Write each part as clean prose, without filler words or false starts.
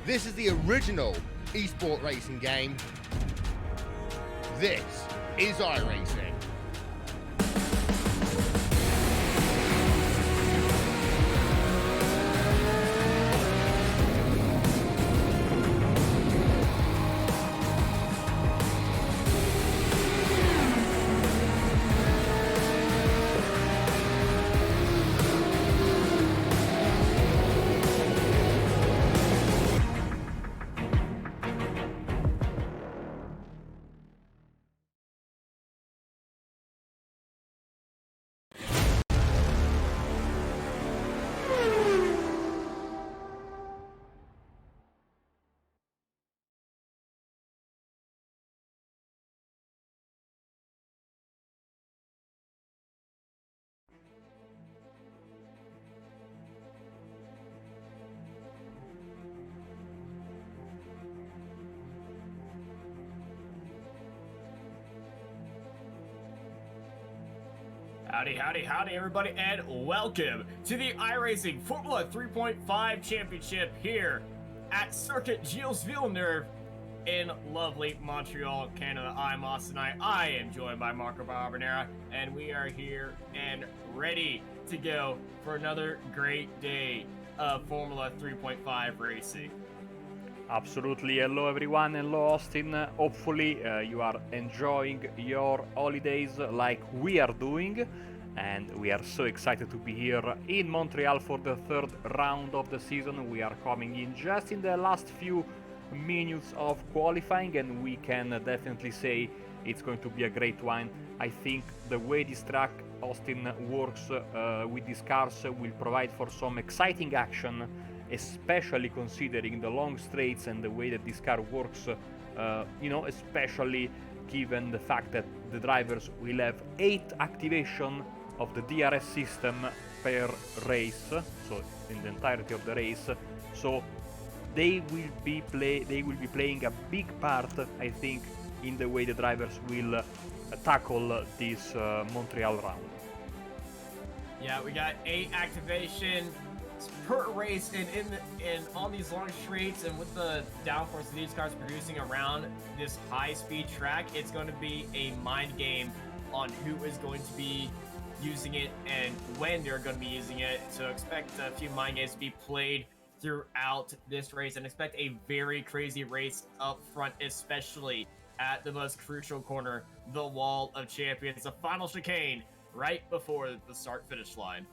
This is the original esport racing game. This is iRacing. Howdy, everybody, and welcome to the iRacing Formula 3.5 Championship here at Circuit Gilles Villeneuve in lovely Montreal, Canada. I'm Austin. I am joined by Marco Barbonera, and we are here and ready to go for another great day of Formula 3.5 racing. Absolutely. Hello everyone, hello Austin. Hopefully you are enjoying your holidays like we are doing, and we are so excited to be here in Montreal for the third round of the season. We are coming in just in the last few minutes of qualifying, and we can definitely say it's going to be a great one. I think the way this track, Austin, works with these cars will provide for some exciting action, especially considering the long straights and the way that this car works, especially given the fact that the drivers will have 8 activation of the DRS system per race, so in the entirety of the race. So they will be playing a big part, I think, in the way the drivers will tackle this Montreal round. Yeah, we got 8 activation per race, and on these long straights, and with the downforce of these cars producing around this high-speed track, it's going to be a mind game on who is going to be using it and when they're going to be using it. So expect a few mind games to be played throughout this race, and expect a very crazy race up front, especially at the most crucial corner, the Wall of Champions, the final chicane right before the start-finish line.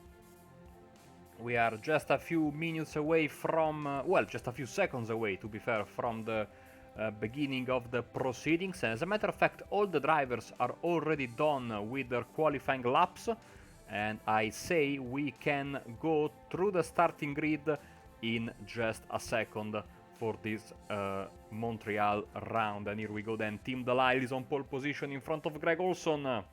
We are just a few minutes away from, just a few seconds away, to be fair, from the beginning of the proceedings. And as a matter of fact, all the drivers are already done with their qualifying laps. And I say we can go through the starting grid in just a second for this Montreal round. And here we go then. Team Delisle is on pole position in front of Greg Olson.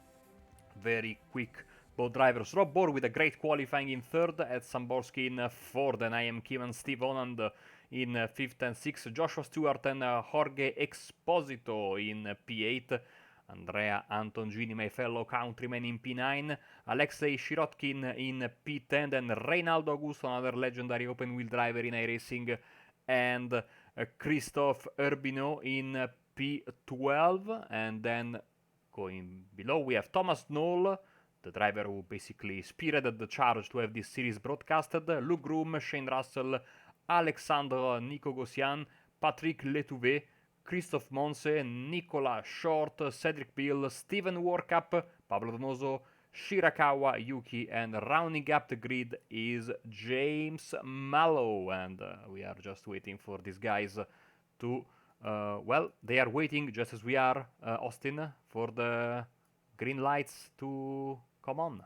Very quick both drivers. Rob Bohr with a great qualifying in third, Ed Samborski in fourth, and I am Kevin Steve Oland in fifth and sixth. Joshua Stewart and Jorge Exposito in P8. Andrea Antoncini, my fellow countryman, in P9. Alexei Shirotkin in P10, and Reynaldo Augusto, another legendary open-wheel driver in iRacing, and Christophe Urbineau in P12. And then going below, we have Thomas Knoll, the driver who basically spearheaded the charge to have this series broadcasted. Luke Groom, Shane Russell, Alexandre Nico-Gossian, Patrick Letouvet, Christophe Monse, Nicolas Short, Cedric Bill, Steven Warkup, Pablo Donoso, Shirakawa Yuki, and rounding up the grid is James Mallow. And we are just waiting for these guys to they are waiting just as we are, Austin, for the green lights to come on.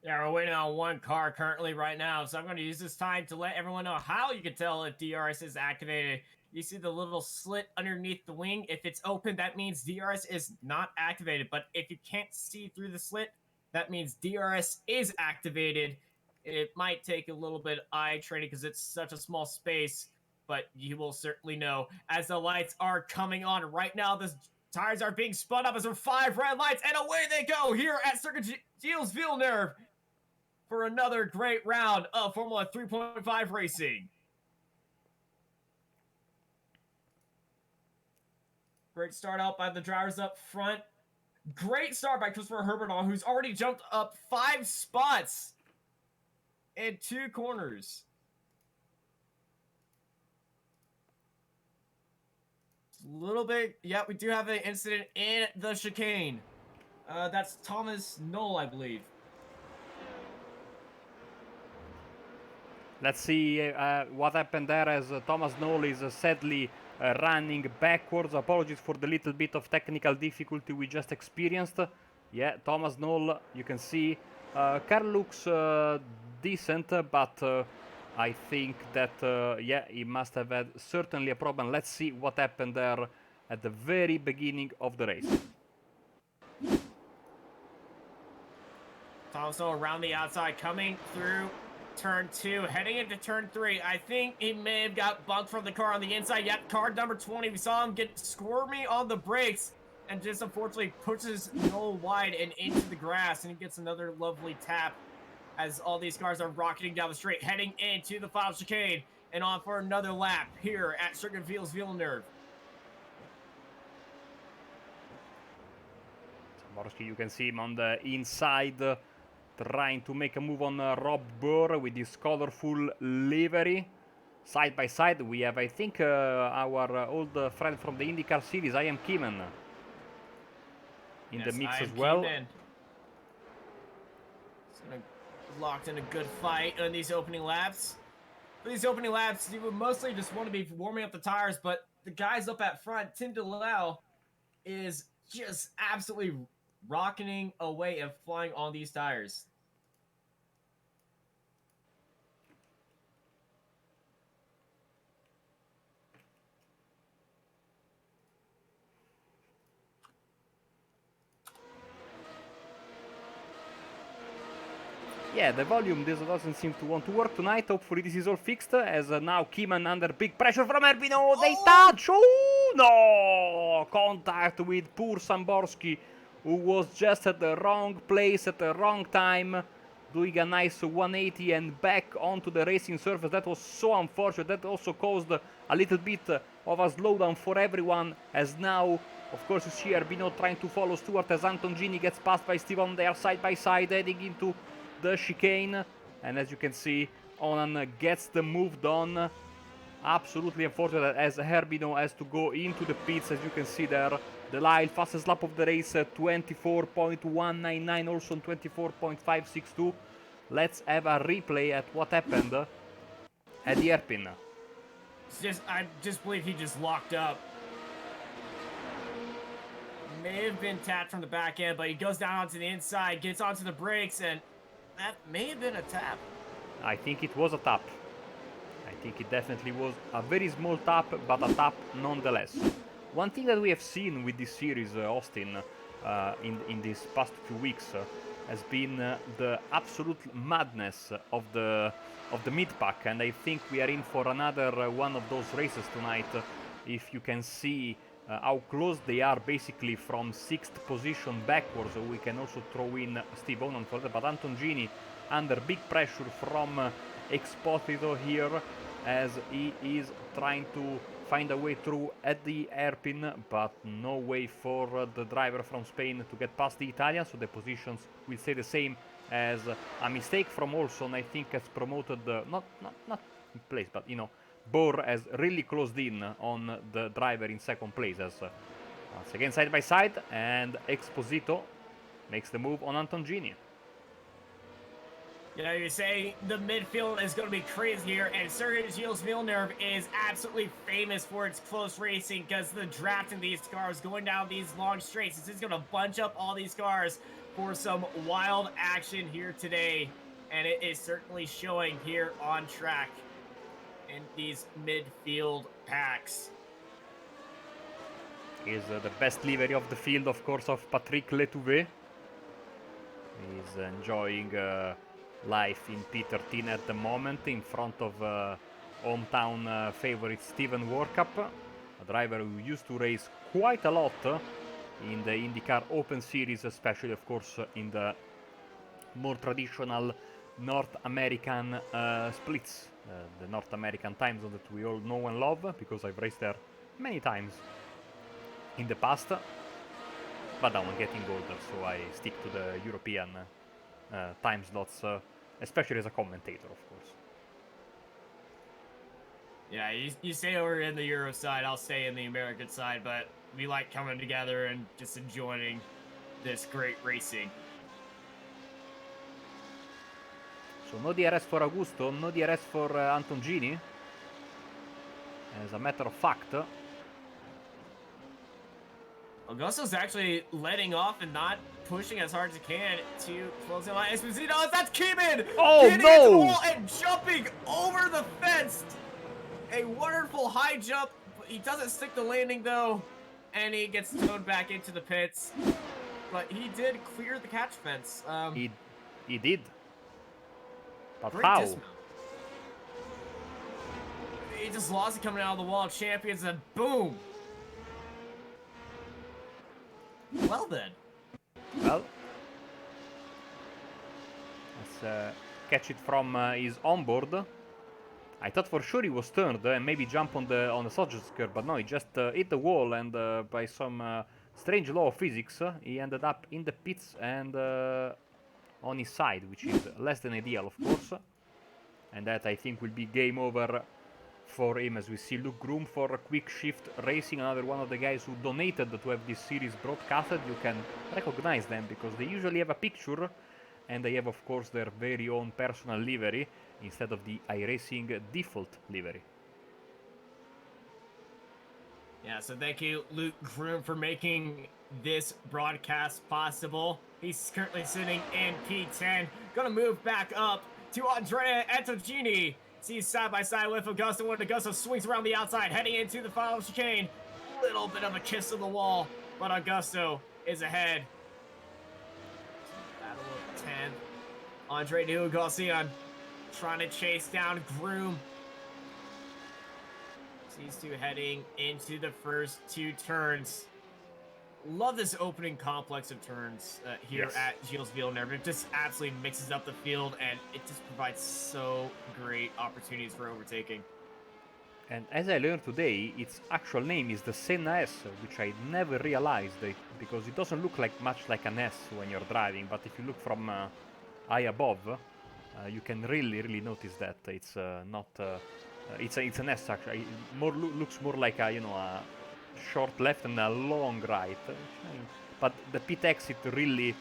Yeah, we're waiting on one car currently right now, so I'm going to use this time to let everyone know how you can tell if DRS is activated. You see the little slit underneath the wing. If it's open, that means DRS is not activated. But if you can't see through the slit, that means DRS is activated. It might take a little bit of eye training because it's such a small space, but you will certainly know as the lights are coming on right now. The tires are being spun up as there are 5 red lights, and away they go here at Circuit Gilles Villeneuve for another great round of Formula 3.5 racing. Great start out by the drivers up front. Great start by Christopher Herbernal, who's already jumped up 5 spots in 2 corners. A little bit, yeah, we do have an incident in the chicane. That's Thomas Knoll, I believe. Let's see what happened there as Thomas Knoll is sadly running backwards. Apologies for the little bit of technical difficulty we just experienced. Yeah, Thomas Knoll, you can see. Car looks decent, but I think that, yeah, he must have had certainly a problem. Let's see what happened there at the very beginning of the race. Thomas Knoll around the outside, coming through turn 2, heading into turn 3. I think he may have got bumped from the car on the inside. Yep, car number 20. We saw him get squirmy on the brakes and just unfortunately pushes Knoll wide and into the grass, and he gets another lovely tap as all these cars are rocketing down the straight, heading into the final chicane and on for another lap here at Circuit Fields Villeneuve. Zaborski, you can see him on the inside, trying to make a move on Rob Burr with his colorful livery. Side by side, we have, I think, our old friend from the IndyCar series, Ian Keenan, in the mix as well. Keenan. Locked in a good fight in these opening laps. For these opening laps, you would mostly just want to be warming up the tires, but the guys up at front, Tim DeLisle, is just absolutely rocketing away and flying on these tires. Yeah, the volume doesn't seem to want to work tonight. Hopefully this is all fixed, as now Keeman under big pressure from Erbino. They touch! Oh, no! Contact with poor Samborski, who was just at the wrong place at the wrong time, doing a nice 180 and back onto the racing surface. That was so unfortunate. That also caused a little bit of a slowdown for everyone, as now, of course, you see Erbino trying to follow Stewart as Anton Gini gets passed by Steve on there side by side, heading into the chicane, and as you can see, Onan gets the move done. Absolutely unfortunate as Herbino has to go into the pits, as you can see there. DeLisle, fastest lap of the race, 24.199, also 24.562. Let's have a replay at what happened at the hairpin. I just believe he just locked up. May have been tapped from the back end, but he goes down onto the inside, gets onto the brakes, and that may have been a tap. I think it was a tap. I think it definitely was a very small tap, but a tap nonetheless. One thing that we have seen with this series, Austin, in these past few weeks, has been the absolute madness of the mid-pack, and I think we are in for another one of those races tonight. If you can see how close they are, basically from 6th position backwards. So we can also throw in Steve Onan for that, but Anton Gini under big pressure from Exposito here, as he is trying to find a way through at the hairpin, but no way for the driver from Spain to get past the Italian, so the positions will stay the same, as a mistake from Olson, I think, has promoted not in place, but you know, Bohr has really closed in on the driver in 2nd place, as once again side by side, and Exposito makes the move on Anton Gini. You know, you say the midfield is going to be crazy here, and Circuit Gilles Villeneuve is absolutely famous for its close racing, because the draft in these cars going down these long straights, this is going to bunch up all these cars for some wild action here today, and it is certainly showing here on track in these midfield packs. Is the best livery of the field, of course, of Patrick Letouvet. He's enjoying life in P13 at the moment, in front of hometown favorite Steven Workup, a driver who used to race quite a lot in the IndyCar Open Series, especially, of course, in the more traditional North American splits, the North American time zone that we all know and love, because I've raced there many times. in the past. But now I'm getting older, so I stick to the European time slots, especially as a commentator, of course. Yeah, you stay over in the Euro side, I'll stay in the American side, but we like coming together and just enjoying this great racing. So no DRS for Augusto, no DRS for Antoncini. As a matter of fact, Augusto's actually letting off and not pushing as hard as he can to close in line. Esposito, that's Keeman! Oh, getting no! into the wall and jumping over the fence! A wonderful high jump. He doesn't stick the landing though, and he gets towed back into the pits. But he did clear the catch fence. he did. But Great how? dismount. He just lost it coming out of the wall of champions, and boom! Well then. Well, let's catch it from his onboard. I thought for sure he was turned and maybe jump on the Sodgen's curve, but no, he just hit the wall, and by some strange law of physics, he ended up in the pits and on his side, which is less than ideal, of course. And that, I think, will be game over for him, as we see Luke Groom for Quick Shift Racing, another one of the guys who donated to have this series broadcasted. You can recognize them because they usually have a picture, and they have, of course, their very own personal livery instead of the iRacing default livery. Yeah, so thank you, Luke Groom, for making this broadcast possible. He's currently sitting in P10. Gonna move back up to Andrea Antoncini. He's side by side with Augusto when Augusto swings around the outside, heading into the final chicane. Little bit of a kiss on the wall, but Augusto is ahead. Battle of 10. Andre Newgarcian trying to chase down Groom. These two heading into the first two turns. Love this opening complex of turns here at Gilles Villeneuve. It just absolutely mixes up the field, and it just provides so great opportunities for overtaking. And as I learned today, its actual name is the Senna S, which I never realized, because it doesn't look much like an S when you're driving, but if you look from eye above, you can really notice that it's not. It's an S actually. It looks more like a a short left and a long right. But the pit exit really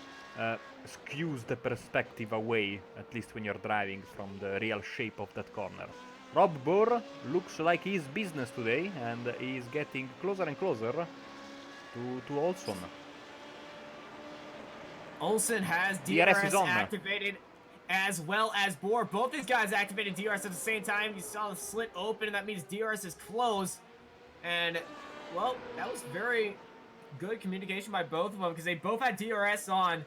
skews the perspective away, at least when you're driving, from the real shape of that corner. Rob Bohr looks like he's business today, and he's getting closer and closer to Olson. Olson has DRS activated, as well as Bohr. Both these guys activated DRS at the same time. You saw the slit open, and that means DRS is closed. And, well, that was very good communication by both of them, because they both had DRS on.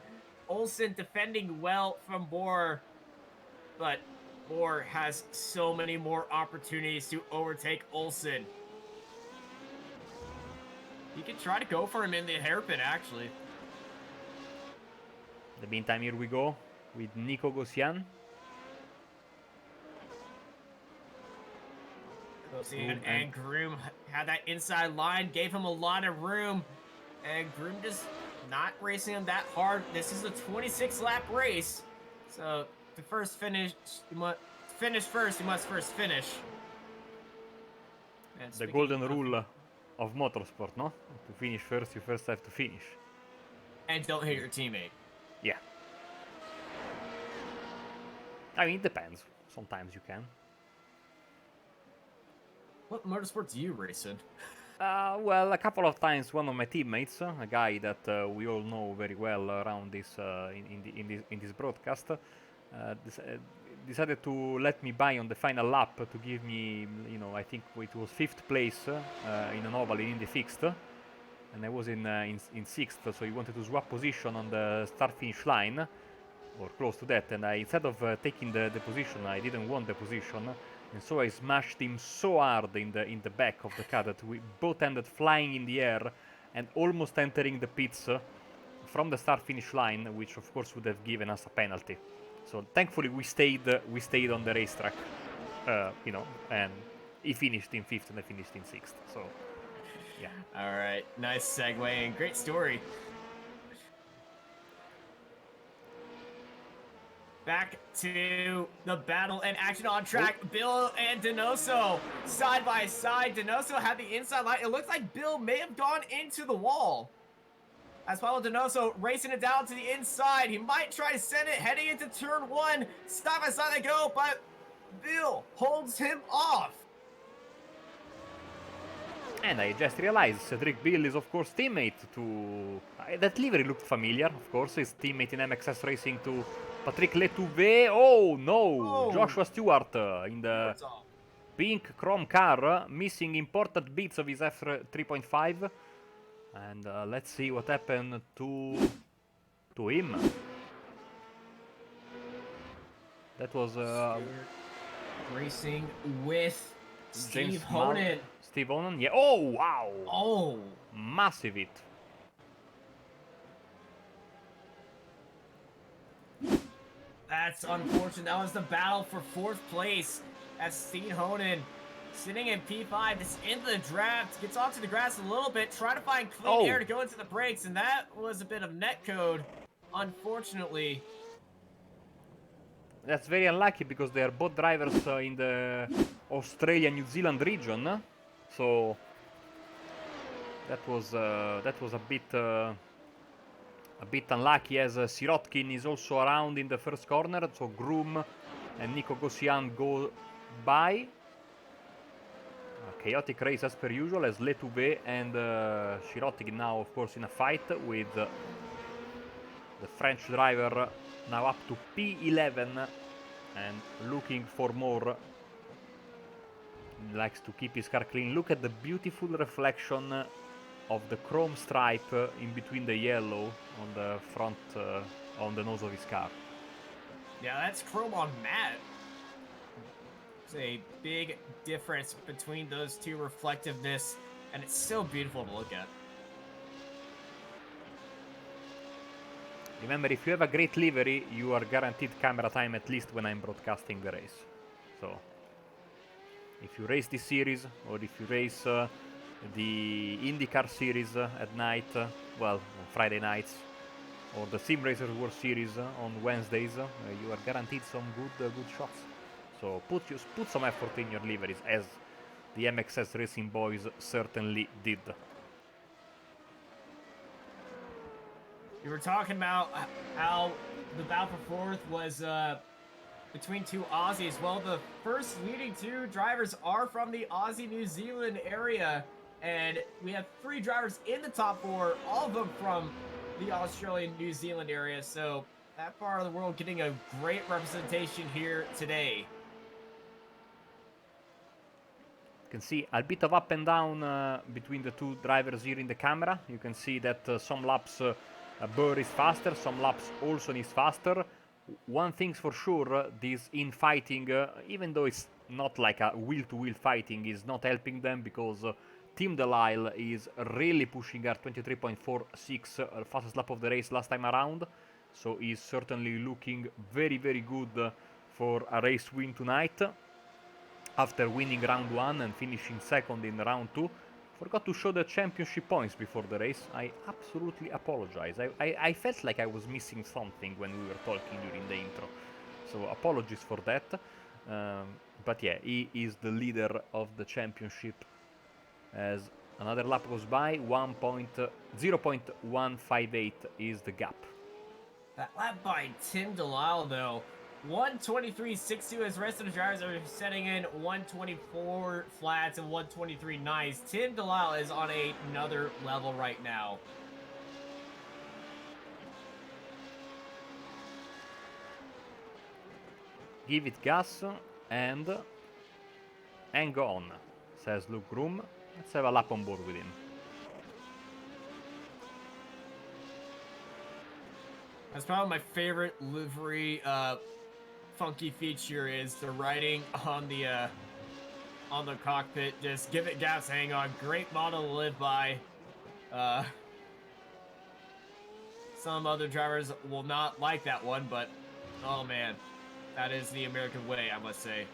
Olson defending well from Bohr, but Bohr has so many more opportunities to overtake Olson. He could try to go for him in the hairpin, actually. In the meantime, here we go with Nico Gosian. And Groom had that inside line, gave him a lot of room, and Groom just not racing him that hard. This is a 26-lap race, so to first finish, you must finish first. You must first finish. And the golden rule of motorsport, no? To finish first, you first have to finish. And don't hit your teammate. Yeah. I mean, it depends. Sometimes you can. What motorsport do you race in? Well, a couple of times one of my teammates, a guy that we all know very well around this in this broadcast, decided to let me buy on the final lap to give me, I think it was 5th place in an oval in Indy Fixed, and I was in 6th, so he wanted to swap position on the start-finish line, or close to that, and instead of taking the position, I didn't want the position. And so I smashed him so hard in the back of the car that we both ended flying in the air and almost entering the pits from the start-finish line, which of course would have given us a penalty. So thankfully we stayed on the racetrack, and he finished in 5th and I finished in 6th. So Yeah. All right, nice segue and great story. Back to the battle and action on track. Bill and Donoso side by side. Donoso had the inside line. It looks like Bill may have gone into the wall. As Paulo Donoso racing it down to the inside. He might try to send it heading into turn 1. Side by side they go, but Bill holds him off. And I just realized Cedric Bill is of course teammate to... that livery looked familiar, of course. His teammate in MXS Racing to Patrick Letouvet. Oh no! Oh. Joshua Stewart in the pink chrome car, missing important bits of his F3.5. And let's see what happened to him. That was racing with James Steve Honan. Steve Honan, yeah. Oh wow! Oh, Massive hit. that's unfortunate. That was the battle for 4th place as Steve Honan sitting in P5, just into the draft, gets onto the grass a little bit, trying to find clean air to go into the brakes, and that was a bit of net code, unfortunately. That's very unlucky because they are both drivers in the Australia-New Zealand region, so that was a bit unlucky, as Sirotkin is also around in the first corner, so Groom and Nico Gossian go by. A chaotic race as per usual, as Letouvet and Sirotkin now, of course, in a fight with the French driver now up to P11 and looking for more. He likes to keep his car clean. Look at the beautiful reflection of the chrome stripe in between the yellow on the front, on the nose of his car. Yeah, that's chrome on matte. There's a big difference between those two reflectiveness, and it's so beautiful to look at. Remember, if you have a great livery, you are guaranteed camera time at least when I'm broadcasting the race. So, if you race this series, or if you race the IndyCar series at night, well, on Friday nights, or the Sim Racers World Series on Wednesdays, you are guaranteed some good shots. So put some effort in your liveries, as the MXS Racing boys certainly did. You were talking about how the battle for 4th was between two Aussies. Well, the first leading 2 drivers are from the Aussie-New Zealand area, and we have 3 drivers in the top 4, all of them from the Australian-New Zealand area, so that part of the world getting a great representation here today. You can see a bit of up and down between the 2 drivers here in the camera. You can see that some laps Burr is faster, some laps Olson is faster. One thing's for sure, this infighting, even though it's not like a wheel-to-wheel fighting, is not helping them, because Tim Delisle is really pushing at 23.46, fastest lap of the race last time around. So he's certainly looking very, very good for a race win tonight. After winning round 1 and finishing second in round 2. Forgot to show the championship points before the race. I absolutely apologize. I felt like I was missing something when we were talking during the intro. So apologies for that. But yeah, he is the leader of the championship. As another lap goes by, 0.158 is the gap. That lap by Tim Delisle, though, 123.62, as the rest of the drivers are setting in 124 flats and 123 nice. Tim Delisle is on another level right now. Give it gas and hang on, says Luke Groom. Let's have a lap on board with him. That's probably my favorite livery funky feature, is the writing on the cockpit. Just give it gas, hang on. Great model to live by. Some other drivers will not like that one, but oh man, that is the American way, I must say.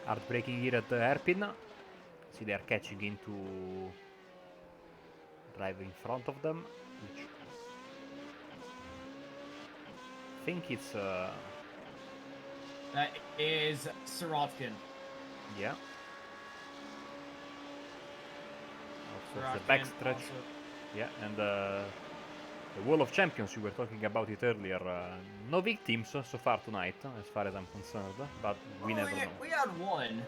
Hard braking here at the hairpin. See, they are catching into driver in front of them, which I think it's That is Sirotkin. yeah. Also the Sirotkin backstretch. also- Yeah, and the Wall of Champions, you were talking about it earlier. No victims so far tonight, as far as I'm concerned, but we never know. We had one,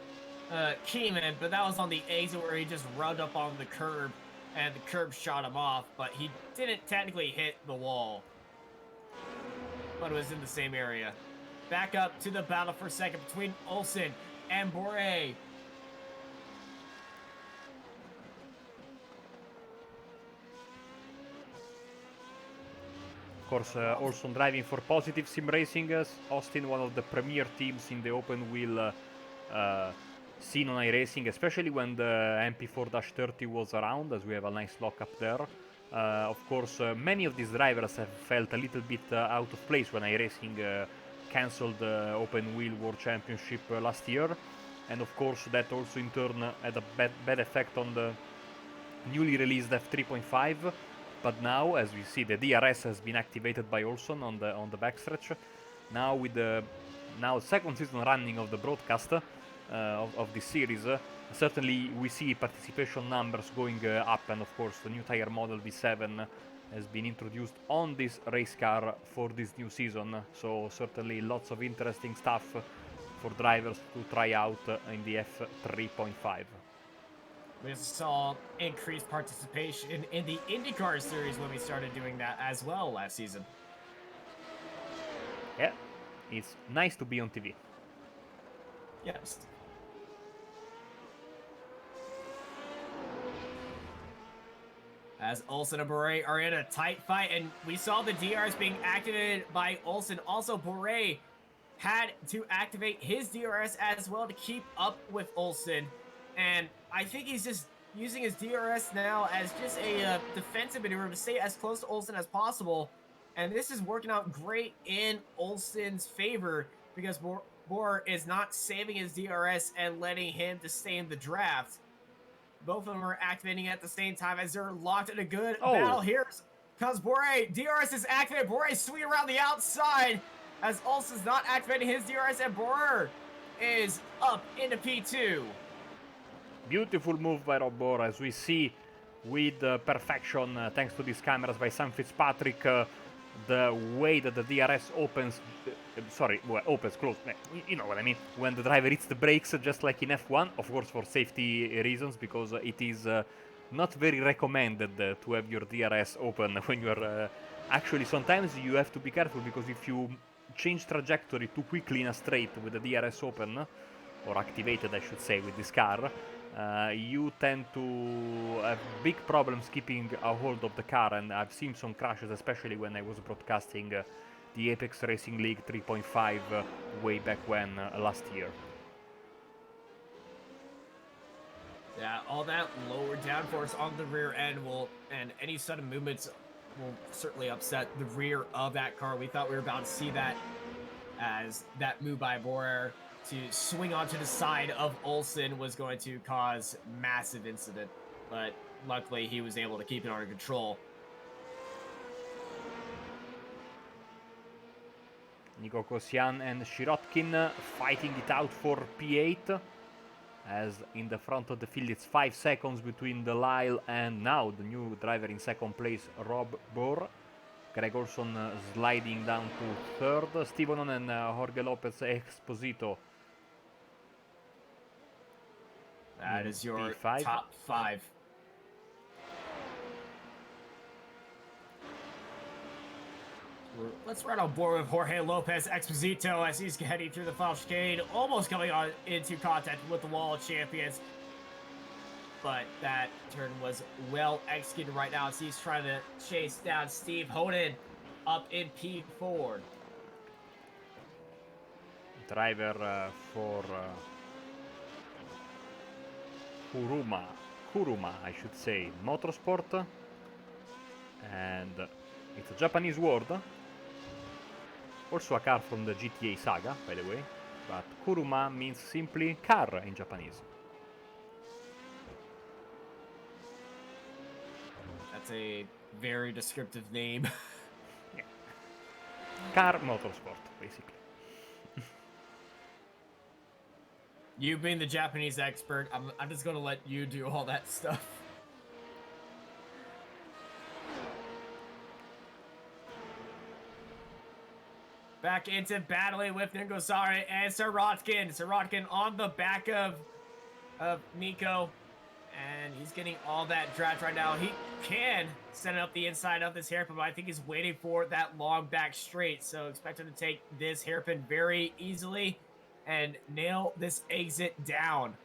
Keenan, but that was on the exit where he just rubbed up on the curb, and the curb shot him off, but he didn't technically hit the wall. But it was in the same area. Back up to the battle for second between Olsen and Boré. Of course, also driving for Positive Sim Racing, Austin, one of the premier teams in the open wheel scene on iRacing, especially when the MP4-30 was around, as we have a nice lock up there. Of course, many of these drivers have felt a little bit out of place when iRacing cancelled the Open Wheel World Championship last year, and of course that also in turn had a bad effect on the newly released F3.5. But now, as we see, the DRS has been activated by Olson on the backstretch. Now with the second season running of the broadcast of this series, certainly we see participation numbers going up, and of course the new tire model V7 has been introduced on this race car for this new season. So certainly lots of interesting stuff for drivers to try out in the F3.5. We saw increased participation in the IndyCar series when we started doing that as well last season. Yeah, it's nice to be on TV. Yes. As Olsen and Boré are in a tight fight, and we saw the DRS being activated by Olsen. Also, Boré had to activate his DRS as well to keep up with Olsen. And I think he's just using his DRS now as just a defensive maneuver to stay as close to Olsen as possible. And this is working out great in Olsen's favor because Bor is not saving his DRS and letting him to stay in the draft. Both of them are activating at the same time as they're locked in a good battle here. Comes Boré. DRS is activated. Boré swinging around the outside as Olsen's not activating his DRS, and Boré is up into P2. Beautiful move by Rob Bor, as we see with perfection, thanks to these cameras by Sam Fitzpatrick, the way that the DRS opens, opens, close, you know what I mean, when the driver hits the brakes, just like in F1, of course for safety reasons, because it is not very recommended to have your DRS open when you're, actually sometimes you have to be careful, because if you change trajectory too quickly in a straight with the DRS open, or activated I should say, with this car, you tend to have big problems keeping a hold of the car, and I've seen some crashes, especially when I was broadcasting the Apex Racing League 3.5 way back when, last year. Yeah, all that lower downforce on the rear end and any sudden movements will certainly upset the rear of that car. We thought we were about to see that as that move by Boré to swing onto the side of Olsen was going to cause massive incident, but luckily he was able to keep it under control. Nico Kosian and Shirotkin fighting it out for P8, as in the front of the field it's 5 seconds between Delisle and now the new driver in second place, Rob Bor. Greg Olson sliding down to third. Stevenon and Jorge Lopez Exposito. That is your P5. top 5. Let's run on board with Jorge Lopez Exposito as he's heading through the final chicane, almost coming on into contact with the Wall of Champions. But that turn was well executed right now as he's trying to chase down Steve Honan up in P4. Driver for Kuruma, I should say, Motorsport, and it's a Japanese word. Also a car from the GTA saga, by the way. but Kuruma means simply car in Japanese. That's a very descriptive name. Yeah. Car motorsport, basically. You being the Japanese expert, I'm just gonna let you do all that stuff. Back into battling with Ningosari and Sirotkin. Sirotkin on the back of Nico. And he's getting all that draft right now. He can set up the inside of this hairpin, but I think he's waiting for that long back straight. So expect him to take this hairpin very easily and nail this exit down.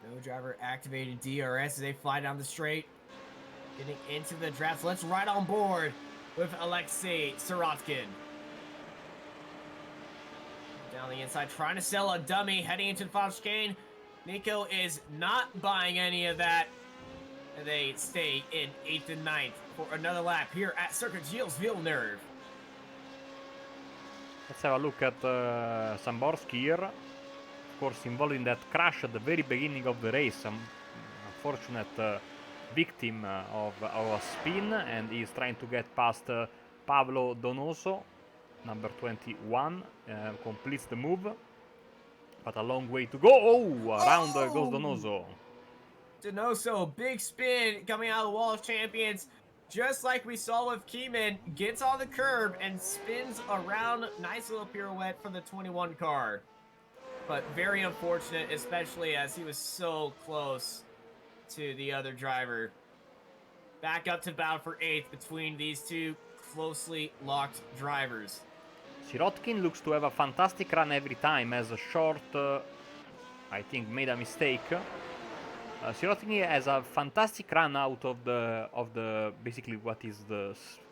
No driver activated DRS as they fly down the straight. Getting into the draft. Let's ride on board with Alexei Sirotkin. Down the inside, trying to sell a dummy, heading into the final chicane. Nico is not buying any of that. And they stay in 8th and 9th for another lap here at Circuit Gilles Villeneuve. Let's have a look at Samborski here. Of course, involved in that crash at the very beginning of the race. Some unfortunate victim of a spin, and he's trying to get past Pablo Donoso, number 21, completes the move, but a long way to go. Oh, around goes Donoso. Donoso, big spin coming out of the Wall of Champions, just like we saw with Keeman, gets on the curb and spins around. Nice little pirouette for the 21 car, but very unfortunate, especially as he was so close to the other driver. Back up to battle for 8th between these two closely locked drivers. Sirotkin looks to have a fantastic run every time, as a short, I think, made a mistake. Sirotkin has a fantastic run out of the basically what is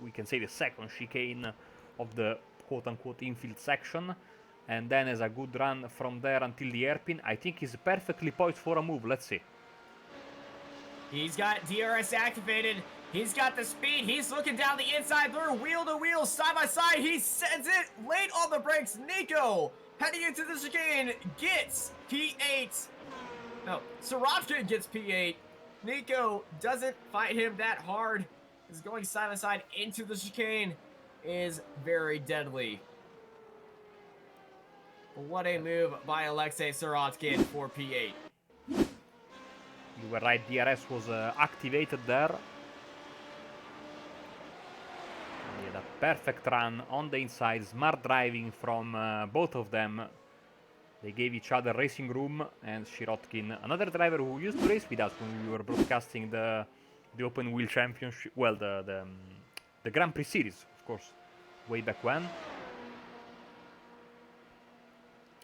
we can say the second chicane of the quote-unquote infield section, and then has a good run from there until the hairpin. I think he's perfectly poised for a move. Let's see. He's got DRS activated. He's got the speed. He's looking down the inside. They're wheel to wheel, side by side. He sends it late on the brakes. Nico, heading into the chicane, gets P8. No, Sirotkin gets P8. Nico doesn't fight him that hard. Is going side by side into the chicane is very deadly. What a move by Alexei Sirotkin for P8. You were right, DRS was activated there. He had a perfect run on the inside, smart driving from both of them. They gave each other racing room, and Sirotkin, another driver who used to race with us when we were broadcasting the Open Wheel Championship, well, the Grand Prix Series, of course, way back when.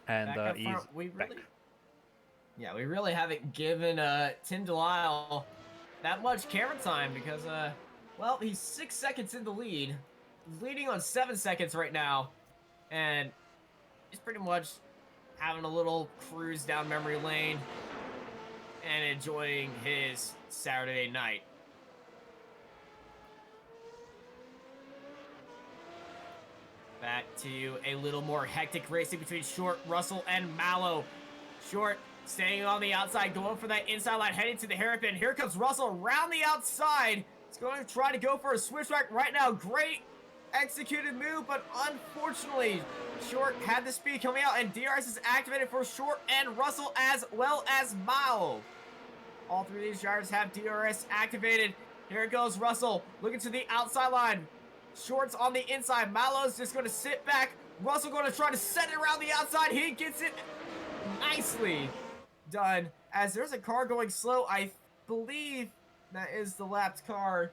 And he's back. Yeah, we really haven't given Tim Delisle that much camera time because, well, he's 6 seconds in the lead. He's leading on 7 seconds right now, and he's pretty much having a little cruise down memory lane and enjoying his Saturday night. Back to a little more hectic racing between Short, Russell, and Mallow. Short staying on the outside, going for that inside line, heading to the hairpin. Here comes Russell around the outside. He's going to try to go for a switchback right now. Great executed move, but unfortunately, Short had the speed coming out, and DRS is activated for Short and Russell as well as Mao. All three of these drivers have DRS activated. Here goes Russell, looking to the outside line. Short's on the inside. Mallow's just going to sit back. Russell going to try to set it around the outside. He gets it nicely done. As there's a car going slow, I believe that is the lapped car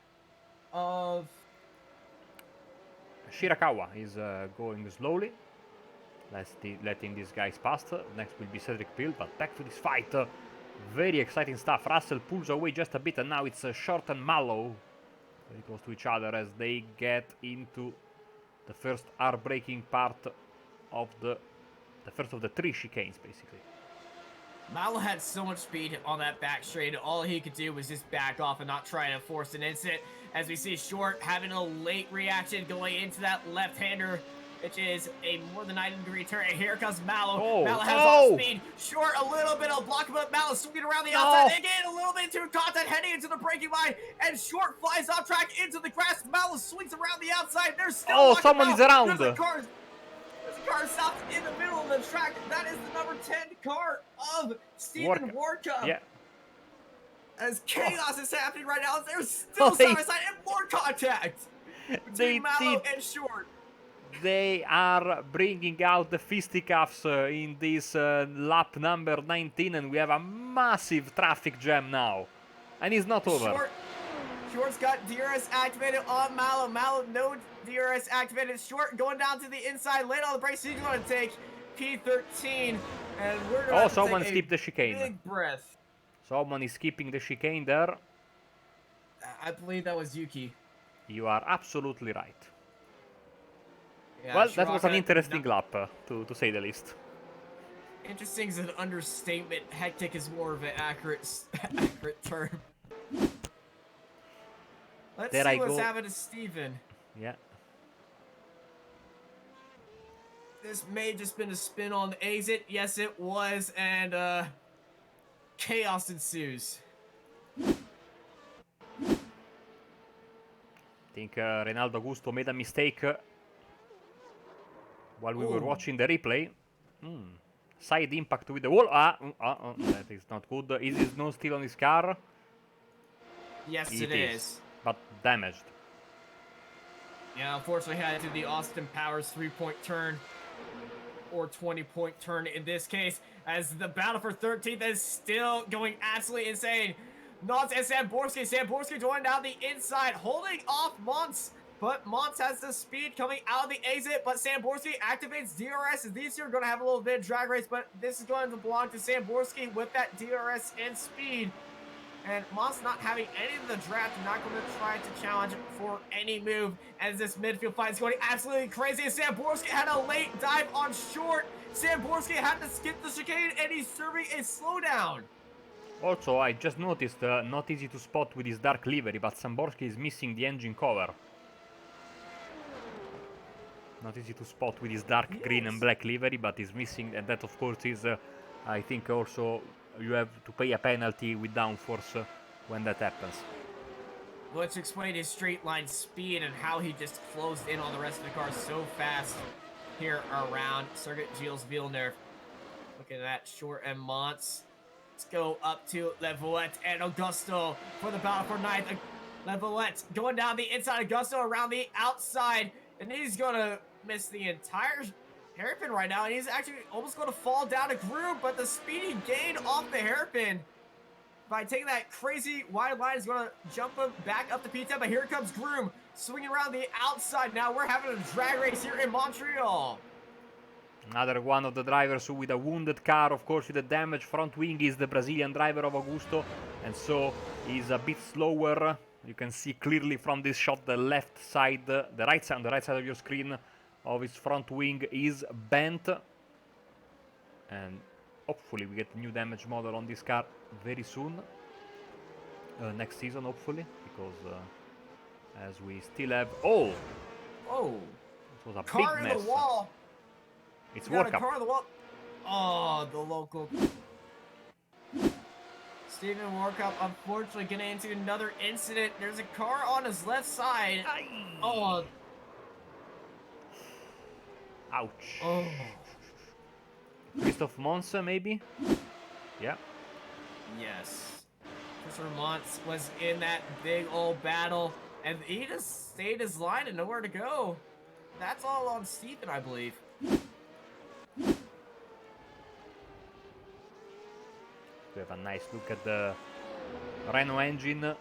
of Shirakawa is going slowly, letting these guys past. Next will be Cedric Pill, but back to this fight. Very exciting stuff. Russell pulls away just a bit, and now it's Short and Mallow very close to each other as they get into the first R-braking part of the first of the 3 chicanes, basically. Mallow had so much speed on that back straight. All he could do was just back off and not try to force an incident. As we see Short having a late reaction going into that left-hander which is a more than 90-degree turn. And here comes Mallow. Oh, Mallow has oh! off speed. Short a little bit of block, but Mallow swinging around the No! outside. They get a little bit too contact heading into the braking line. And Short flies off track into the grass. Mallow swings around the outside. There's still Oh, Walker someone is Mallow. around. There's a car stopped in the middle of the track. That is the number 10 car of Stephen Warcup. Yeah. As chaos is happening right now, there's still side by side and more contact between Mallow and Short. They are bringing out the fisticuffs in this lap number 19, and we have a massive traffic jam now. And it's not over. Short's got DRS activated on Mallow. Mallow, no DRS activated. Short going down to the inside, late on the brakes. He's going to take P13. And we're going to someone skipped the chicane. Big breath. Someone is skipping the chicane there. I believe that was Yuki. You are absolutely right. Yeah, well, that was an interesting lap, to say the least. Interesting is an understatement. Hectic is more of an accurate term. Let's see what's happening to Steven. Yeah. This may have just been a spin on the exit. Yes, it was, and chaos ensues. I think Reynaldo Augusto made a mistake while we were watching the replay. Side impact with the wall. That is not good. Is his nose still on his car? Yes, it is. But damaged. Yeah, unfortunately had to do the Austin Powers 3-point turn. Or 20-point turn in this case, as the battle for 13th is still going absolutely insane. Nons and Samborski. Samborski going down the inside, holding off Mons. But Mons has the speed coming out of the exit, but Samborski activates DRS. These two are going to have a little bit of drag race, but this is going to belong to Samborski with that DRS and speed. And Mons not having any of the draft, not going to try to challenge for any move as this midfield fight is going absolutely crazy. Samborski had a late dive on Short. Samborski had to skip the chicane and he's serving a slowdown. Also, I just noticed, not easy to spot with his dark livery, but Samborski is missing the engine cover. Not easy to spot with his dark green and black livery, but he's missing, and that of course is, I think also, you have to pay a penalty with downforce when that happens. Let's explain his straight line speed and how he just closed in on the rest of the car so fast here around Circuit Gilles Villeneuve. Looking at that, Short and Mons. Let's go up to Levolette and Augusto for the battle for ninth. Levolette going down the inside, Augusto around the outside, and he's gonna miss the entire hairpin right now, and he's actually almost going to fall down a groove, but the speed he gained off the hairpin by taking that crazy wide line is going to jump him back up to P10, but here comes Groom swinging around the outside. Now we're having a drag race here in Montreal. Another one of the drivers with a wounded car, of course, with a damaged front wing is the Brazilian driver of Augusto, and so he's a bit slower. You can see clearly from this shot the left side, the right side, on the right side of your screen, of his front wing is bent, and hopefully we get a new damage model on this car very soon, next season hopefully, because as we still have it was a car big mess. In the wall. It's Warcup. Car in the wall. Oh, the local Stephen Warcup unfortunately getting into another incident. There's a car on his left side. Oh. Ouch. Oh. Christophe Monsa, maybe? Yeah. Yes. Christopher Mons was in that big old battle, and he just stayed his line and nowhere to go. That's all on Stephen, I believe. We have a nice look at the Renault engine.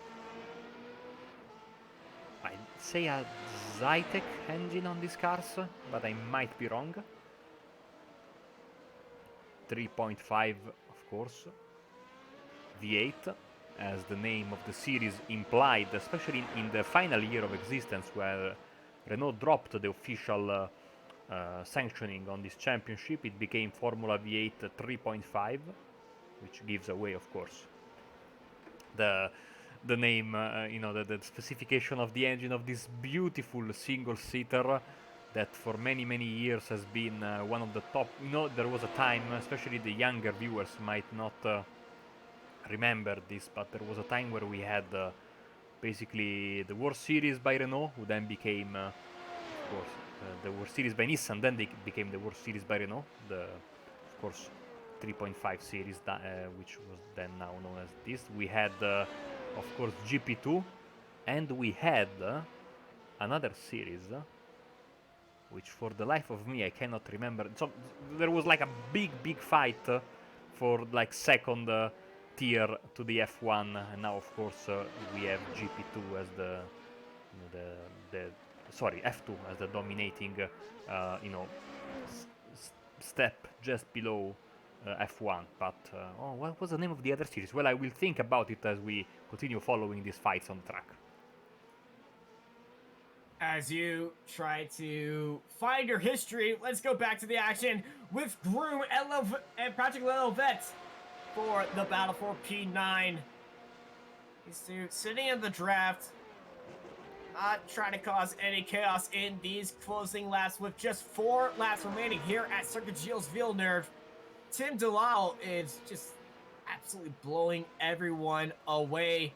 I'd say a Zytec engine on these cars, but I might be wrong. 3.5, of course. V8, as the name of the series implied, especially in the final year of existence, where Renault dropped the official sanctioning on this championship. It became Formula V8 3.5, which gives away, of course, the name, you know, the specification of the engine of this beautiful single-seater that for many years has been one of the top. You know, there was a time, especially the younger viewers might not remember this, but there was a time where we had basically the World Series by Renault, who then became, of course, the World Series by Nissan. Then they became the World Series by Renault. Of course, 3.5 series, which was then now known as this. We had, of course, GP2, and we had another series, which for the life of me I cannot remember. So there was like a big fight for like second tier to the F1, and now of course we have GP2 as the sorry, F2 as the dominating you know, step just below F1. But oh, what was the name of the other series? Well, I will think about it as we continue following these fights on the track. As you try to find your history, let's go back to the action with Groom and Patrick Levet for the battle for P9. These two sitting in the draft, not trying to cause any chaos in these closing laps with just 4 laps remaining here at Circuit Gilles Villeneuve. Tim Delisle is just absolutely blowing everyone away.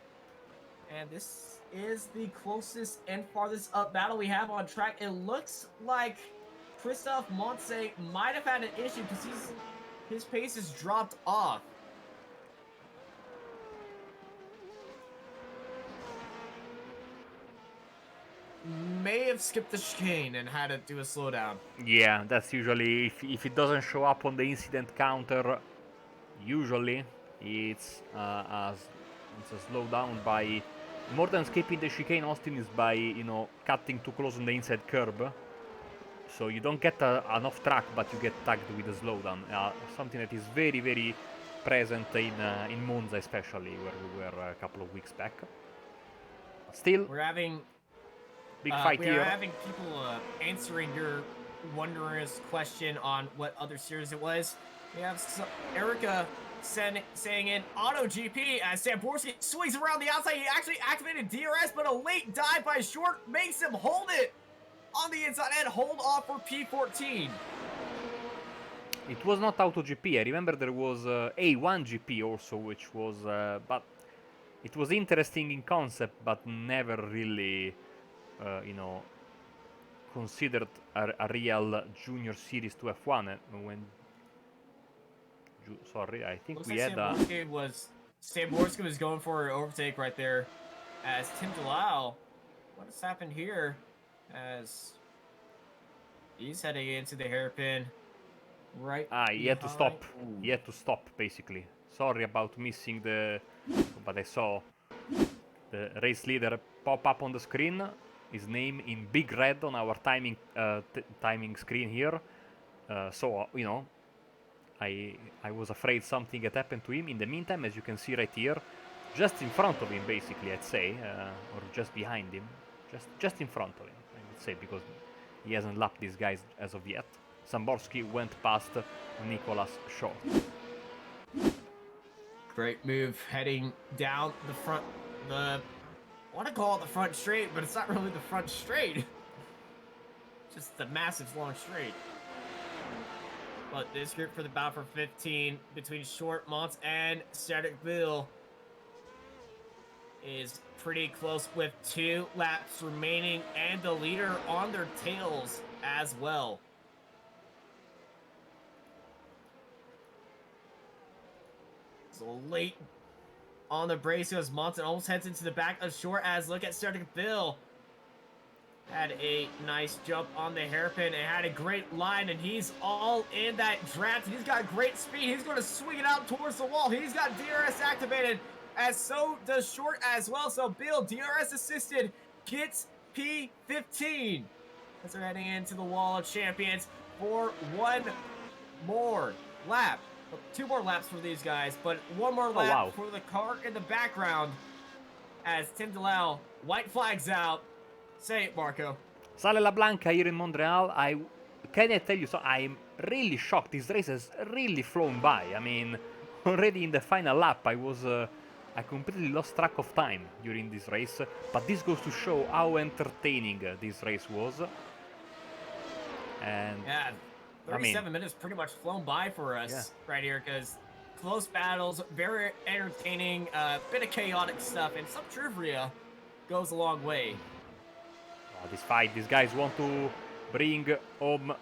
And this is the closest and farthest up battle we have on track. It looks like Christophe Montse might have had an issue because his pace has dropped off. May have skipped the chicane and had to do a slowdown. Yeah, that's usually, if it doesn't show up on the incident counter, usually it's a slowdown by, more than skipping the chicane, Austin, is by, you know, cutting too close on the inside curb. So you don't get an off track, but you get tagged with a slowdown. Something that is very present in Monza, especially, where we were a couple of weeks back. Still, we're having big fight here. We're having people answering your wondrous question on what other series it was. We have Erica saying in Auto GP as Samborski swings around the outside. He actually activated DRS, but a late dive by Short makes him hold it on the inside and hold off for P14. It was not Auto GP. I remember there was A1 GP also, which was, but it was interesting in concept, but never really, you know, considered a real junior series to F1. When sorry, I think looks we like had Samborski was going for an overtake right there as Tim Delisle. What has happened here as he's heading into the hairpin right he had to stop. He had to stop, basically. Sorry about missing but I saw the race leader pop up on the screen, his name in big red on our timing screen here. So, you know, I was afraid something had happened to him. In the meantime, as you can see right here, just in front of him, basically, I'd say, or just behind him, just in front of him, I would say, because he hasn't lapped these guys as of yet. Samborski went past Nicolas Short. Great move heading down the front, I want to call it the front straight, but it's not really the front straight. Just the massive long straight. But this group for the battle for 15 between Short, Mont, and Cedric Bill is pretty close with 2 laps remaining and the leader on their tails as well. So late on the brace as Monson almost heads into the back of Short as look at Cedric Bill. Had a nice jump on the hairpin and had a great line, and he's all in that draft. He's got great speed. He's going to swing it out towards the wall. He's got DRS activated, as so does Short as well. So Bill, DRS assisted, gets P15 as they're heading into the Wall of Champions for 1 more lap. 2 more laps for these guys, but 1 more lap for the car in the background as Tim Delisle, white flags out. Say it, Marco. Sale la Blanca here in Montreal. Can I tell you, so I'm really shocked. This race has really flown by. I mean, already in the final lap, I completely lost track of time during this race. But this goes to show how entertaining this race was. And Yeah, I mean, 37 minutes pretty much flown by for us right here because close battles, very entertaining, bit of chaotic stuff, and some trivia goes a long way. this fight, these guys want to bring home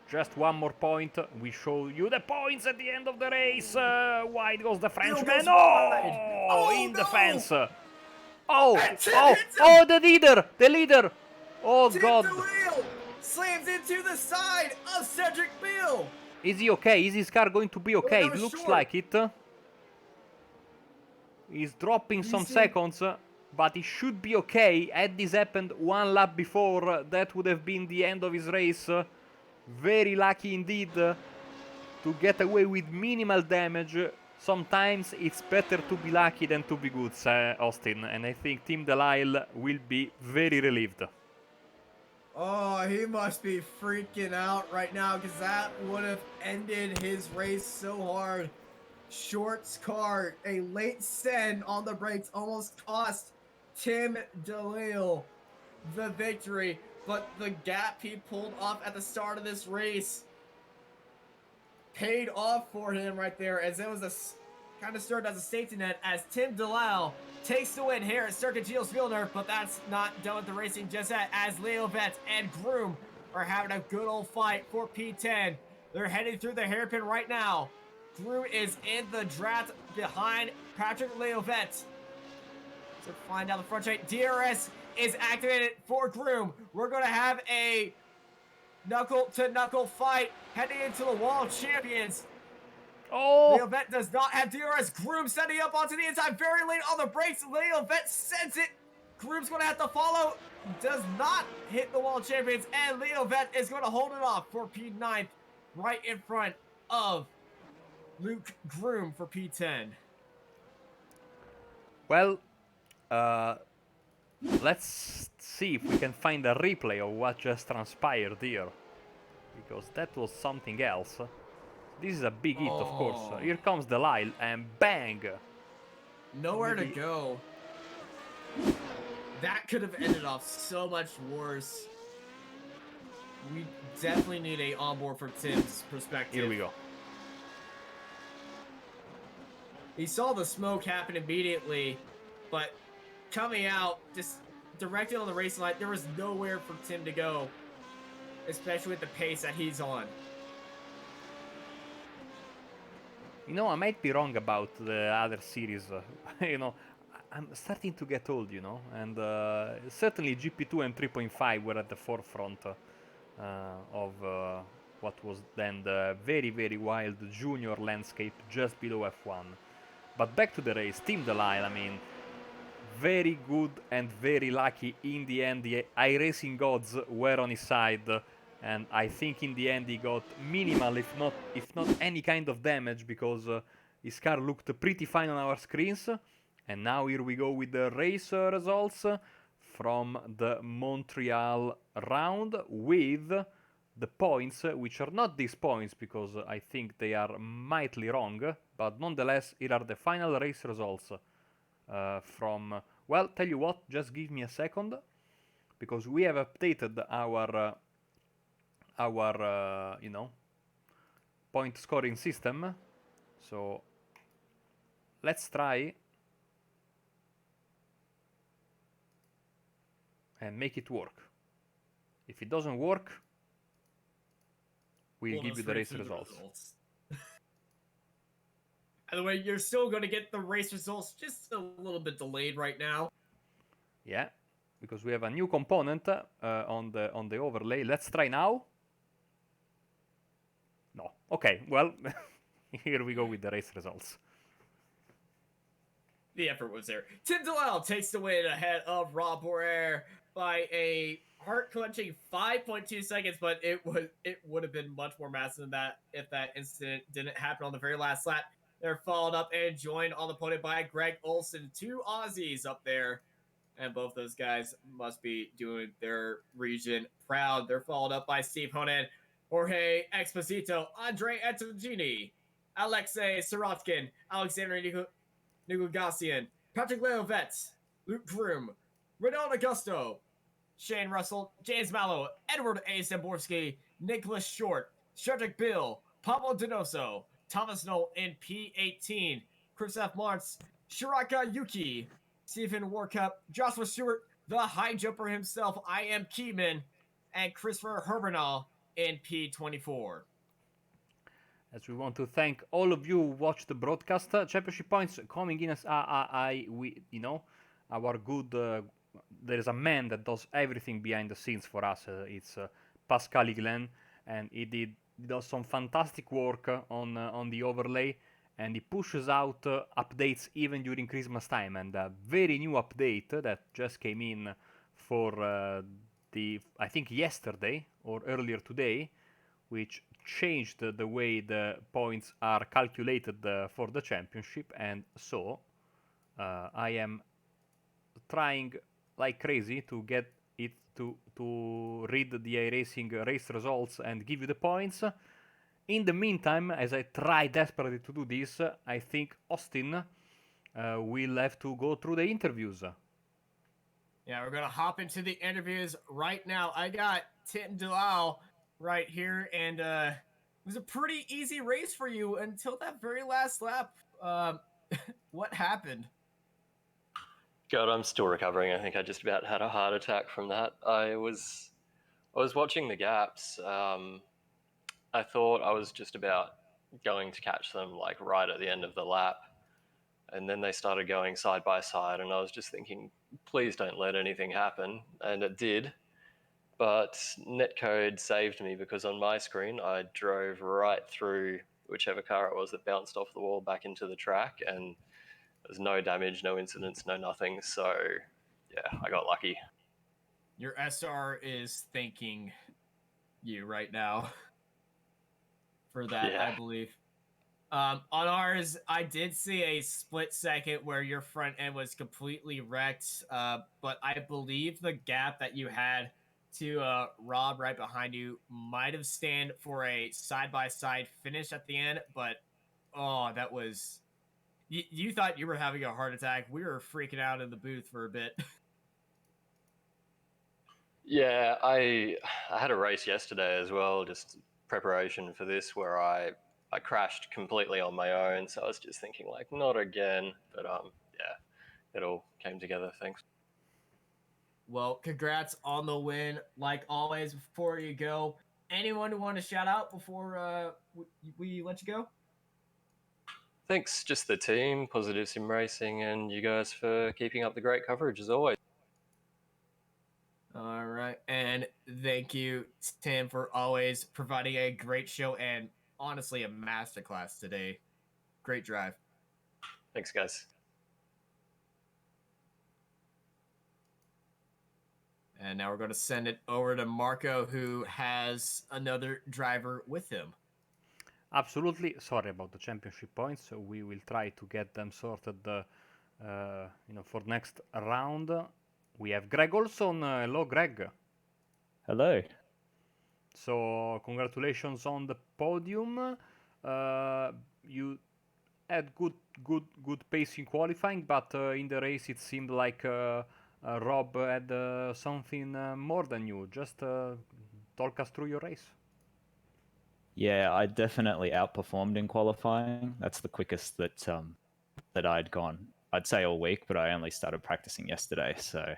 just one more point. We show you the points at the end of the race. Wide goes the Frenchman. Oh, in no! the fence. And Tim Oh, hits him! oh, the leader. Oh, Tim God. DeLille slams into the side of Cedric Beal. Is he okay? Is his car going to be okay? It looks short. like it. He's dropping some seconds, but he should be okay. Had this happened one lap before, that would have been the end of his race. Very lucky indeed to get away with minimal damage. Sometimes it's better to be lucky than to be good, Austin. And I think Team Delisle will be very relieved. Oh, he must be freaking out right now because that would have ended his race so hard. Short's car, a late send on the brakes almost cost Tim DeLille the victory, but the gap he pulled off at the start of this race paid off for him right there, as it was a kind of served as a safety net as Tim DeLille takes the win here at Circuit Gilles Villeneuve, but that's not done with the racing just yet, as Leo Vetz and Groom are having a good old fight for P10. They're heading through the hairpin right now. Groom is in the draft behind Patrick Leo Vetz. So flying down the front straight, DRS is activated for Groom. We're going to have a knuckle-to-knuckle fight heading into the Wall of Champions. Oh! Leo Vetz does not have DRS. Groom setting up onto the inside very late on the brakes. Leo Vetz sends it. Groom's going to have to follow. Does not hit the Wall of Champions. And Leo Vetz is going to hold it off for P9 right in front of Luke Groom for P10. Well, let's see if we can find a replay of what just transpired here, because that was something else. This is a big hit, of course. Here comes Delisle, and bang! Nowhere to go. That could have ended off so much worse. We definitely need a onboard for Tim's perspective. Here we go. He saw the smoke happen immediately, but coming out, just directed on the racing line, there was nowhere for Tim to go, especially with the pace that he's on. You know, I might be wrong about the other series. You know, I'm starting to get old, you know, and certainly GP2 and 3.5 were at the forefront of what was then the very, very wild junior landscape just below F1. But back to the race, Team Delisle, I mean, very good and very lucky. In the end, the iRacing gods were on his side, and I think in the end he got minimal, if not any kind of damage, because his car looked pretty fine on our screens. And now here we go with the race results from the Montreal round with the points, which are not these points because I think they are mightily wrong, but nonetheless, here are the final race results from... Well, tell you what, just give me a second, because we have updated our you know, point scoring system. So let's try and make it work. If it doesn't work, we'll give you the race results. By the way, you're still going to get the race results just a little bit delayed right now. Yeah, because we have a new component on the overlay. Let's try now. No. Okay, well, here we go with the race results. The effort was there. Tim DeLisle takes the win ahead of Rob Borer by a heart-clenching 5.2 seconds, but it would have been much more massive than that if that incident didn't happen on the very last lap. They're followed up and joined on the podium by Greg Olson, 2 Aussies up there. And both those guys must be doing their region proud. They're followed up by Steve Honan, Jorge Exposito, Andre Antonini, Alexei Sirotkin, Alexander Nigugassian, Patrick Leo Vetz, Luke Groom, Renaud Augusto, Shane Russell, James Mallow, Edward A. Zamborski, Nicholas Short, Shedrick Bill, Pablo Donoso, Thomas Knoll in P18, Chris F. Martz, Shiraka Yuki, Stephen Warcup, Joshua Stewart, the high jumper himself, I am Keyman, and Christopher Herbernal in P24. As we want to thank all of you who watched the broadcast, championship points coming in as we our good. There is a man that does everything behind the scenes for us. It's Pascal Glen, and he does some fantastic work on the overlay, and he pushes out updates even during Christmas time. And a very new update that just came in for the I think yesterday or earlier today, which changed the way the points are calculated for the championship, and so I am trying like crazy to get it to read the iRacing race results and give you the points. In the meantime, as I try desperately to do this, I think Austin will have to go through the interviews. Yeah, we're gonna hop into the interviews right now. I got Tim Delisle right here, and it was a pretty easy race for you until that very last lap. What happened? God, I'm still recovering. I think I just about had a heart attack from that. I was watching the gaps. I thought I was just about going to catch them like right at the end of the lap, and then they started going side by side, and I was just thinking, please don't let anything happen, and it did. But netcode saved me because on my screen I drove right through whichever car it was that bounced off the wall back into the track, and there's no damage, no incidents, no nothing. So yeah, I got lucky. Your SR is thanking you right now for that, Yeah. I believe. On ours, I did see a split second where your front end was completely wrecked, but I believe the gap that you had to Rob right behind you might have stand for a side-by-side finish at the end, but oh, that was... You thought you were having a heart attack. We were freaking out in the booth for a bit. Yeah, I had a race yesterday as well, just preparation for this, where I crashed completely on my own. So I was just thinking like, not again. But yeah, it all came together. Thanks. Well, congrats on the win. Like always, before you go, anyone who want to shout out before we let you go? Thanks, just the team, Positive Sim Racing, and you guys for keeping up the great coverage as always. All right. And thank you, Tim, for always providing a great show and honestly a masterclass today. Great drive. Thanks, guys. And now we're going to send it over to Marco, who has another driver with him. Absolutely. Sorry about the championship points. So we will try to get them sorted, for next round. We have Greg Olson. Hello, Greg. Hello. So congratulations on the podium. You had good pace in qualifying, but in the race it seemed like Rob had something more than you. Just talk us through your race. Yeah, I definitely outperformed in qualifying. That's the quickest that I'd gone. I'd say all week, but I only started practicing yesterday. So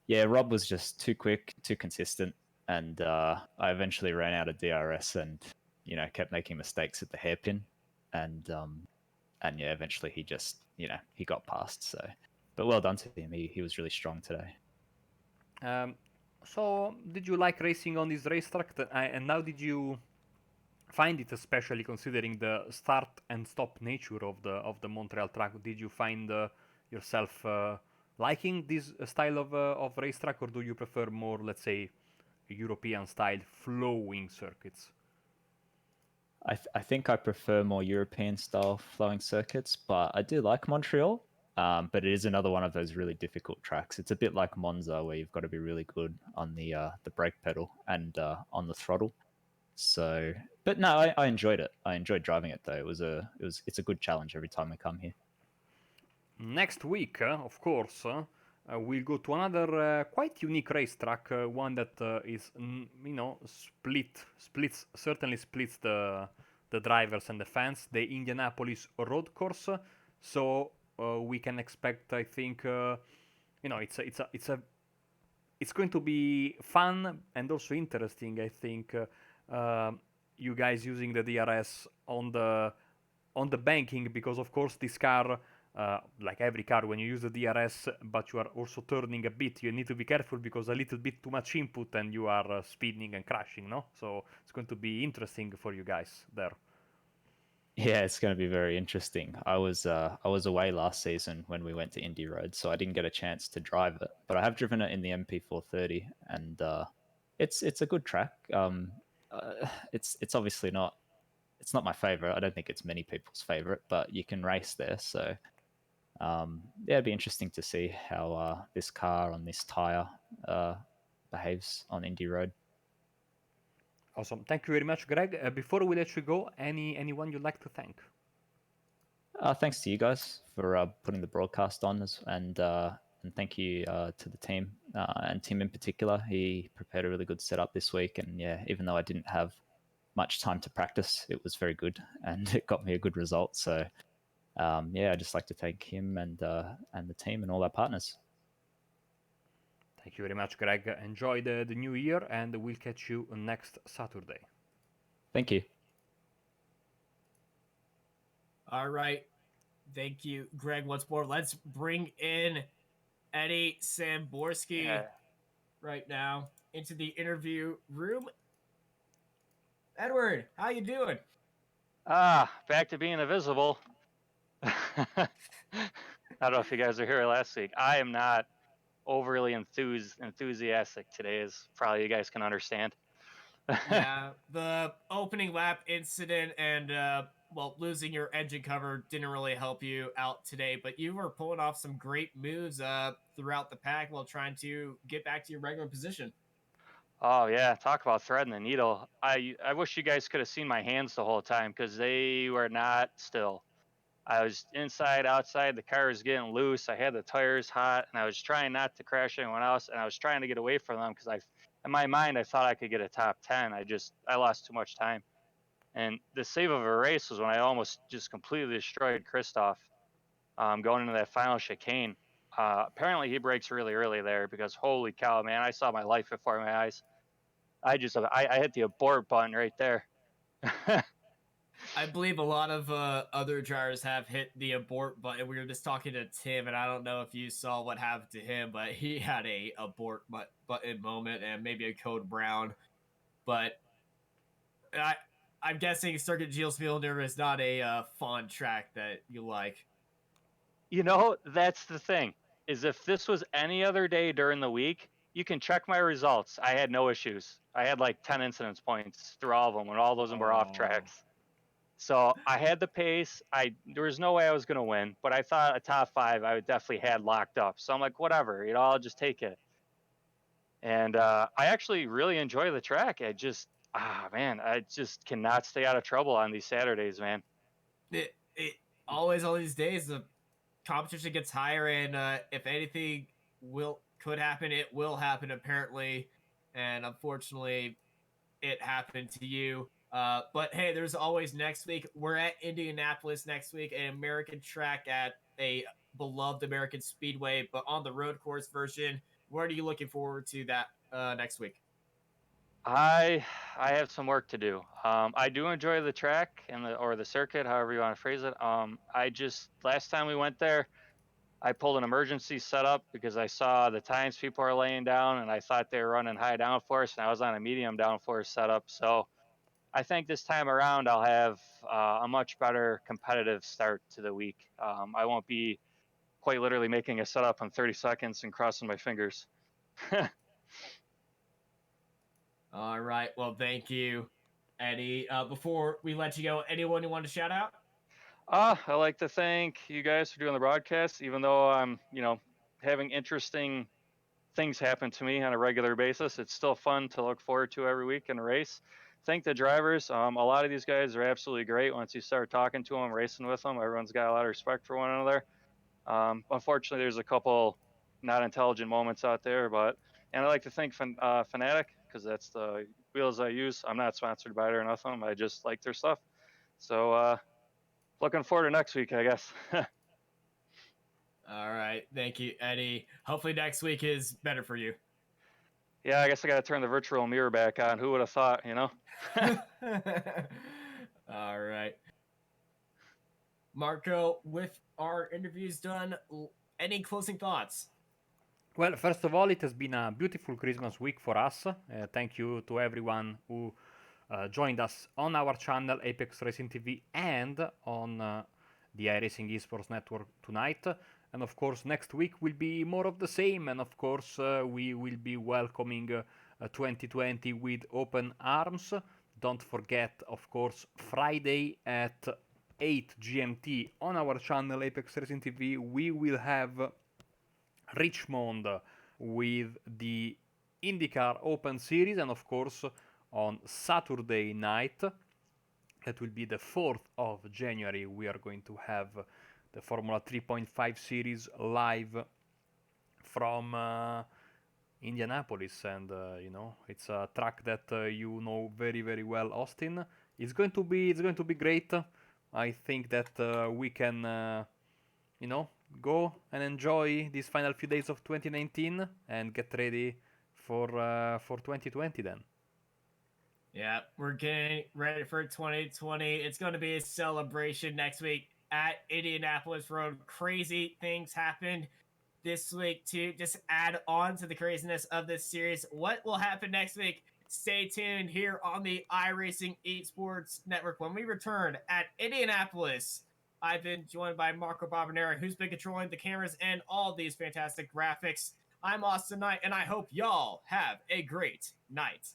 yeah, Rob was just too quick, too consistent, and I eventually ran out of DRS and kept making mistakes at the hairpin, and yeah, eventually he just he got past. So, but well done to him. He was really strong today. So did you like racing on this racetrack? And how did you find it, especially considering the start and stop nature of the Montreal track? Did you find yourself liking this style of racetrack, or do you prefer more, let's say, European style flowing circuits? I think I prefer more European style flowing circuits, but I do like Montreal. But it is another one of those really difficult tracks. It's a bit like Monza, where you've got to be really good on the brake pedal and on the throttle. So, but no, I enjoyed it. I enjoyed driving it though. It's a good challenge every time I come here. Next week, of course, we'll go to another quite unique racetrack, one that is, certainly splits the drivers and the fans, the Indianapolis Road Course. So we can expect, I think, it's going to be fun and also interesting. I think you guys using the DRS on the banking, because of course this car, like every car, when you use the DRS but you are also turning a bit, you need to be careful because a little bit too much input and you are speeding and crashing, no? So it's going to be interesting for you guys there. Yeah, it's going to be very interesting. I was away last season when we went to Indy Road, so I didn't get a chance to drive it. But I have driven it in the MP430, and it's a good track. It's obviously not my favorite. I don't think it's many people's favorite, but you can race there. So yeah, it'd be interesting to see how this car on this tire behaves on Indy Road. Awesome. Thank you very much, Greg. Before we let you go, anyone you'd like to thank? Thanks to you guys for putting the broadcast on, and thank you to the team and Tim in particular. He prepared a really good setup this week, and yeah, even though I didn't have much time to practice, it was very good and it got me a good result. So yeah, I'd just like to thank him and the team and all our partners. Thank you very much, Greg. Enjoy the new year, and we'll catch you next Saturday. Thank you. All right. Thank you, Greg, once more. Let's bring in Eddie Samborski right now into the interview room. Edward, how you doing? Back to being invisible. I don't know if you guys were here last week. I am not overly enthusiastic today, as probably you guys can understand. Yeah, the opening lap incident and losing your engine cover didn't really help you out today, but you were pulling off some great moves throughout the pack while trying to get back to your regular position. Oh yeah, talk about threading the needle. I wish you guys could have seen my hands the whole time because they were not still. I was inside, outside. The car was getting loose. I had the tires hot, and I was trying not to crash anyone else. And I was trying to get away from them because in my mind, I thought I could get a top 10. I lost too much time. And the save of a race was when I almost just completely destroyed Christoph going into that final chicane. Apparently, he brakes really early there because holy cow, man! I saw my life before my eyes. I hit the abort button right there. I believe a lot of other drivers have hit the abort button. We were just talking to Tim, and I don't know if you saw what happened to him, but he had a abort button moment and maybe a code brown. But I'm guessing Circuit Gilles Villeneuve is not a fun track that you like. You know, that's the thing. Is if this was any other day during the week, you can check my results. I had no issues. I had like 10 incidence points through all of them, and all those were off tracks. So I had the pace. There was no way I was going to win, but I thought a top 5 I would definitely had locked up. So I'm like, whatever, I'll just take it. And I actually really enjoy the track. I just cannot stay out of trouble on these Saturdays, man. It always all these days the competition gets higher, and if anything could happen, it will happen apparently, and unfortunately, it happened to you. But hey, there's always next week. We're at Indianapolis next week, an American track at a beloved American speedway, but on the road course version. What are you looking forward to that next week? I have some work to do. I do enjoy the track or the circuit, however you want to phrase it. Last time we went there, I pulled an emergency setup because I saw the times people are laying down, and I thought they were running high downforce, and I was on a medium downforce setup. So I think this time around I'll have a much better competitive start to the week. I won't be quite literally making a setup in 30 seconds and crossing my fingers. All right. Well, thank you, Eddie. Before we let you go, anyone you want to shout out? I like to thank you guys for doing the broadcast, even though I'm, having interesting things happen to me on a regular basis. It's still fun to look forward to every week in a race. Thank the drivers. A lot of these guys are absolutely great. Once you start talking to them, racing with them, everyone's got a lot of respect for one another. Unfortunately, there's a couple not intelligent moments out there. But and I like to thank Fanatic because that's the wheels I use. I'm not sponsored by it or nothing. I just like their stuff. So looking forward to next week, I guess. All right. Thank you, Eddie. Hopefully next week is better for you. Yeah, I guess I got to turn the virtual mirror back on. Who would have thought, you know? All right. Marco, with our interviews done, any closing thoughts? Well, first of all, it has been a beautiful Christmas week for us. Thank you to everyone who joined us on our channel, Apex Racing TV, and on the iRacing Esports Network tonight. And of course, next week will be more of the same. And of course, we will be welcoming 2020 with open arms. Don't forget, of course, Friday at 8 GMT on our channel, Apex Racing TV, we will have Richmond with the IndyCar Open Series, and of course on Saturday night, that will be the 4th of January, we are going to have the Formula 3.5 Series live from Indianapolis, and it's a track that you know very very well, Austin. It's going to be great. I think that we can go and enjoy these final few days of 2019 and get ready for 2020 then. Yeah, we're getting ready for 2020. It's going to be a celebration next week at Indianapolis Road. Crazy things happened this week to just add on to the craziness of this series. What will happen next week? Stay tuned here on the iRacing Esports Network when we return at Indianapolis. I've been joined by Marco Barbanera, who's been controlling the cameras and all these fantastic graphics. I'm Austin Knight, and I hope y'all have a great night.